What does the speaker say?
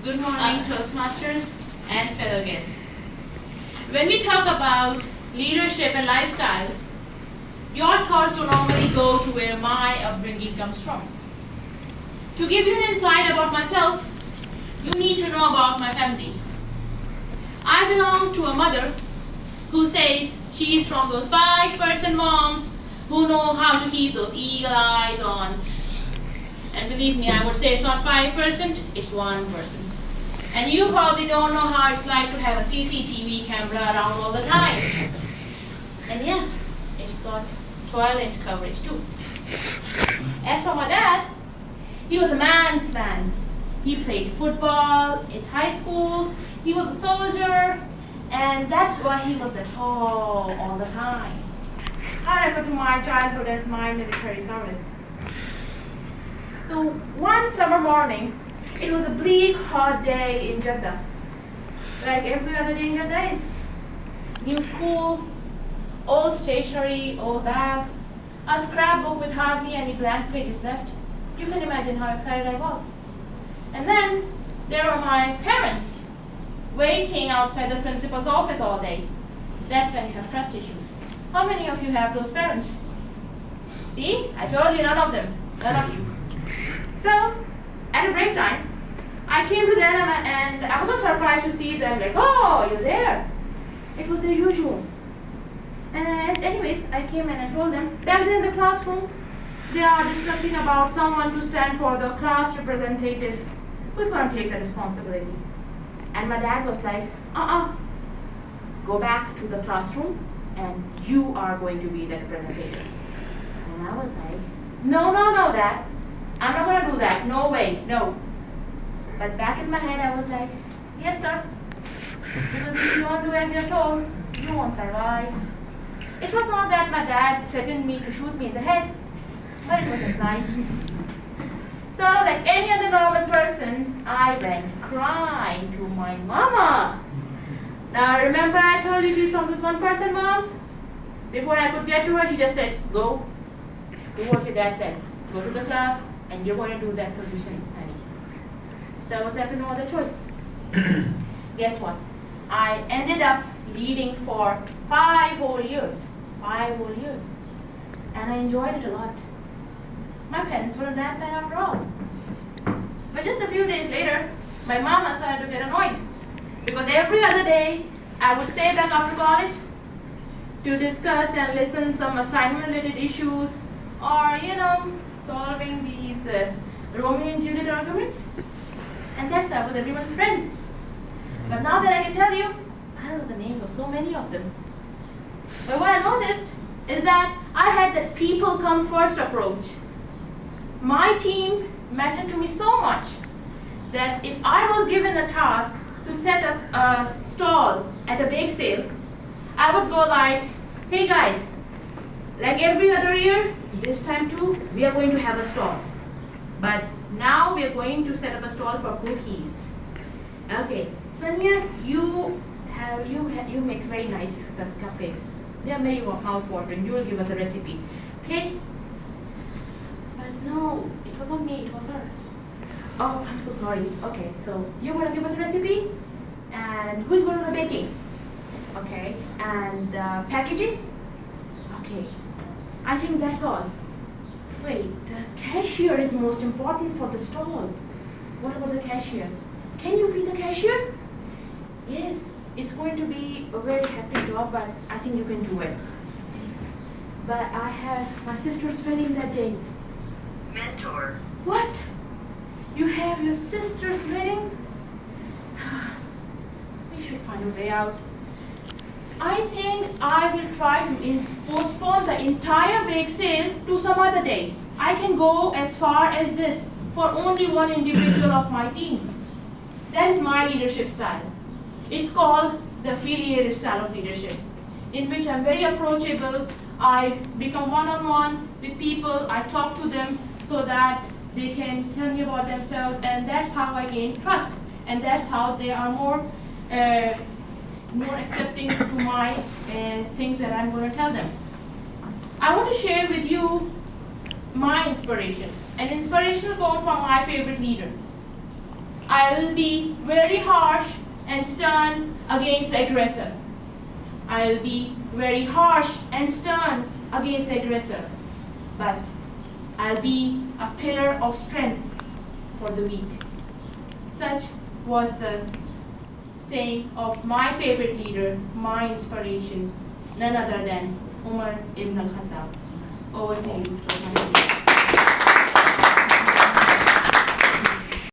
Good morning, Toastmasters and fellow guests. When we talk about leadership and lifestyles, your thoughts don't normally go to where my upbringing comes from. To give you an insight about myself, you need to know about my family. I belong to a mother who says she's from those 5% moms who know how to keep those eagle eyes on. And believe me, I would say it's not 5%, it's 1%. And you probably don't know how it's like to have a CCTV camera around all the time. And yeah, it's got toilet coverage too. As for my dad, he was a man's man. He played football in high school, he was a soldier, and that's why he was at home all the time. I refer to my childhood as my military service. So one summer morning, it was a bleak, hot day in Jeddah. Like every other day in Jeddah is new school, old stationery, old bag, a scrapbook with hardly any blank pages left. You can imagine how excited I was. And then there were my parents waiting outside the principal's office all day. That's when you have trust issues. How many of you have those parents? See, I told you none of them, none of you. So, at a break time, I came to them and I was so surprised to see them like, oh, you're there. It was their usual. And anyways, I came and I told them, back there in the classroom, they are discussing about someone to stand for the class representative who's going to take the responsibility. And my dad was like, go back to the classroom and you are going to be the representative. And I was like, no, Dad. I'm not going to do that. No way, no. But back in my head, I was like, yes, sir. Because if you don't do as you're told, you won't survive. It was not that my dad threatened me to shoot me in the head, but it was implied. So, like any other normal person, I went crying to my mama. Now, remember I told you she's from those 1% moms? Before I could get to her, she just said, go. Do what your dad said. Go to the class, and you're going to do that position, honey. So I was left with no other choice. Guess what? I ended up leading for 5 whole years. 5 whole years. And I enjoyed it a lot. My parents weren't that bad after all. But just a few days later, my mama started to get annoyed. Because every other day, I would stay back after college to discuss and listen some assignment-related issues or, solving these Romeo and Juliet arguments. And that's I was everyone's friend. But now that I can tell you, I don't know the names of so many of them. But what I noticed is that I had that people come first approach. My team mattered to me so much that if I was given a task to set up a stall at a bake sale, I would go like, hey guys, like every other year, this time too, we are going to have a stall. But now we are going to set up a stall for cookies. Okay, Sonia, you make very nice cupcakes. They are very mouth-watering. You will give us a recipe, okay? But no, it was not me, it was her. Oh, I'm so sorry. Okay, so you're going to give us a recipe? And who's going to do the baking? Okay, and packaging? Okay, I think that's all. Wait, the cashier is most important for the stall. What about the cashier? Can you be the cashier? Yes, it's going to be a very hectic job, but I think you can do it. But I have my sister's wedding that day. Mentor. What? You have your sister's wedding? We should find a way out. I think I will try to postpone the entire bake sale to some other day. I can go as far as this for only one individual of my team. That is my leadership style. It's called the affiliative style of leadership, in which I'm very approachable. I become one-on-one with people. I talk to them so that they can tell me about themselves, and that's how I gain trust. And that's how they are more accepting to my things that I'm going to tell them. I want to share with you my inspiration, an inspirational quote from my favorite leader. I will be very harsh and stern against the aggressor. I will be very harsh and stern against the aggressor. But I'll be a pillar of strength for the weak. Such was the saying of my favorite leader, my inspiration, none other than Umar ibn al-Khattab. Over to you.